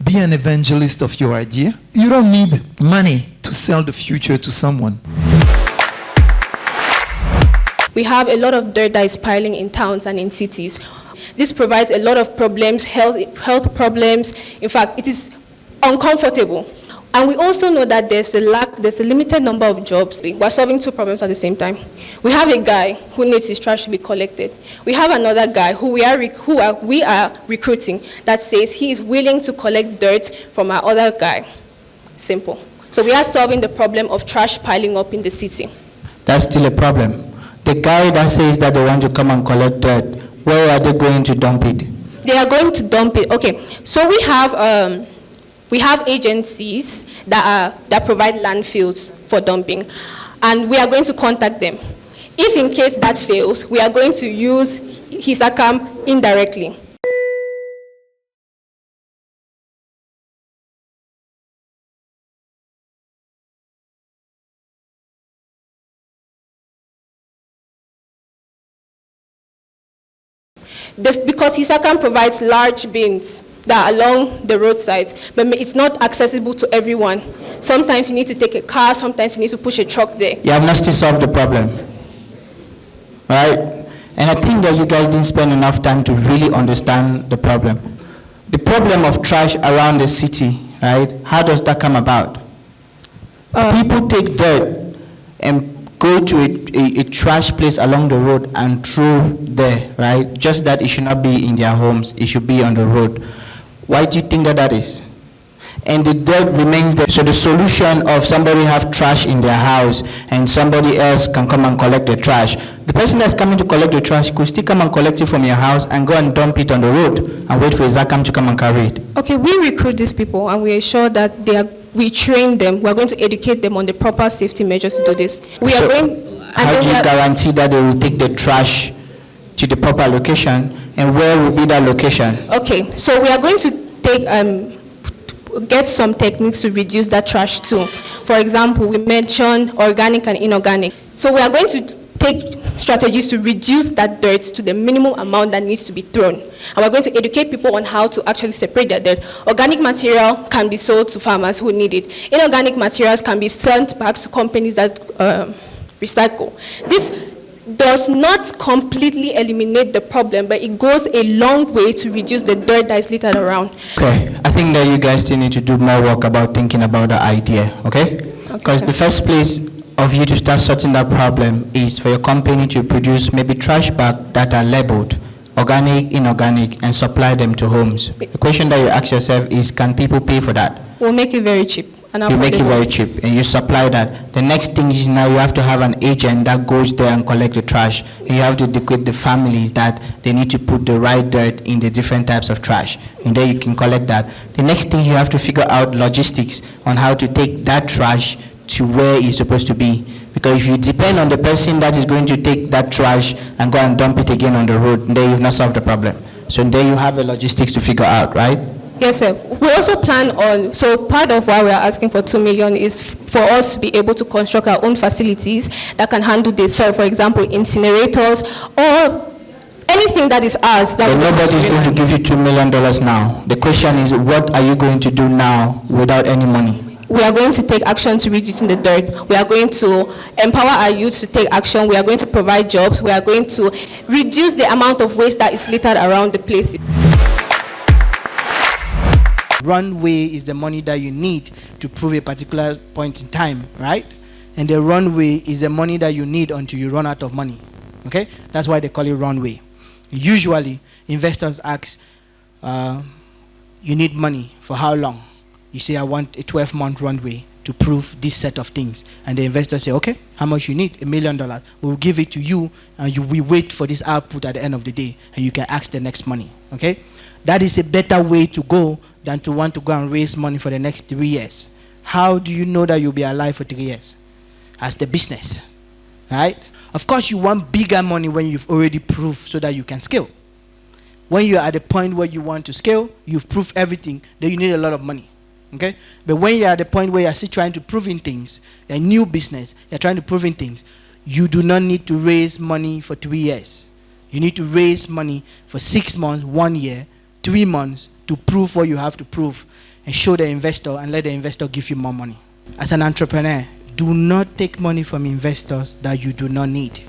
Be an evangelist of your idea. You don't need money to sell the future to someone. We have a lot of dirt that is piling in towns and in cities. This provides a lot of problems, health problems. In fact, it is uncomfortable. And we also know that there's a limited number of jobs. We're solving two problems at the same time. We have a guy who needs his trash to be collected. We have another guy who we are recruiting that says he is willing to collect dirt from our other guy. Simple. So we are solving the problem of trash piling up in the city. That's still a problem. The guy that says that they want to come and collect dirt, where are they going to dump it? They are going to dump it. Okay, so we have agencies that provide landfills for dumping, and we are going to contact them. If in case that fails, we are going to use 𝐏𝐢𝐭𝐜 indirectly. Because 𝐏𝐢𝐭𝐜 provides large bins that are along the roadsides, but it's not accessible to everyone. Sometimes you need to take a car, sometimes you need to push a truck there. You have not still solved the problem, right? And I think that you guys didn't spend enough time to really understand the problem. The problem of trash around the city, right? How does that come about? People take dirt and go to a trash place along the road and throw there, right? Just that it should not be in their homes, it should be on the road. Why do you think that is? And the dirt remains there. So the solution of somebody have trash in their house and somebody else can come and collect the trash, the person that's coming to collect the trash could still come and collect it from your house and go and dump it on the road and wait for 𝐲𝐻𝐿 to come and carry it. Okay, we recruit these people and we ensure that we train them. We are going to educate them on the proper safety measures to do this. How do you guarantee that they will take the trash to the proper location, and where will be that location? Okay, so we are going to get some techniques to reduce that trash too. For example, we mentioned organic and inorganic. So we are going to take strategies to reduce that dirt to the minimum amount that needs to be thrown. And we're going to educate people on how to actually separate that dirt. Organic material can be sold to farmers who need it. Inorganic materials can be sent back to companies that recycle. This does not completely eliminate the problem, but it goes a long way to reduce the dirt that is littered around. Okay, I think that you guys still need to do more work about thinking about the idea, okay? Because the first place of you to start sorting that problem is for your company to produce maybe trash bags that are labeled organic, inorganic, and supply them to homes. The question that you ask yourself is, can people pay for that? We'll make it very cheap. You make it very cheap and you supply that. The next thing is now you have to have an agent that goes there and collect the trash. And you have to educate the families that they need to put the right dirt in the different types of trash. And then you can collect that. The next thing you have to figure out logistics on how to take that trash to where it's supposed to be. Because if you depend on the person that is going to take that trash and go and dump it again on the road, then you've not solved the problem. So then you have a logistics to figure out, right? Yes, sir. We also plan on, so part of why we are asking for 2 million is for us to be able to construct our own facilities that can handle this. So, for example, incinerators or anything that is ours. But nobody is going to give you $2 million now. The question is, what are you going to do now without any money? We are going to take action to reducing the dirt. We are going to empower our youth to take action. We are going to provide jobs. We are going to reduce the amount of waste that is littered around the place. Runway is the money that you need to prove a particular point in time, right? And the runway is the money that you need until you run out of money. Okay? That's why they call it runway. Usually, investors ask, you need money for how long? You say, I want a 12-month runway to prove this set of things. And the investor say, okay, how much you need? $1 million. We'll give it to you, and we wait for this output at the end of the day, and you can ask the next money. Okay? That is a better way to go than to want to go and raise money for the next 3 years. How do you know that you'll be alive for 3 years? As the business, right? Of course, you want bigger money when you've already proved so that you can scale. When you're at the point where you want to scale, you've proved everything, then you need a lot of money. Okay? But when you're at the point where you're still trying to prove in things, a new business, you're trying to prove in things, you do not need to raise money for 3 years. You need to raise money for 6 months, 1 year, 3 months to prove what you have to prove. and show the investor and let the investor give you more money. As an entrepreneur, do not take money from investors that you do not need.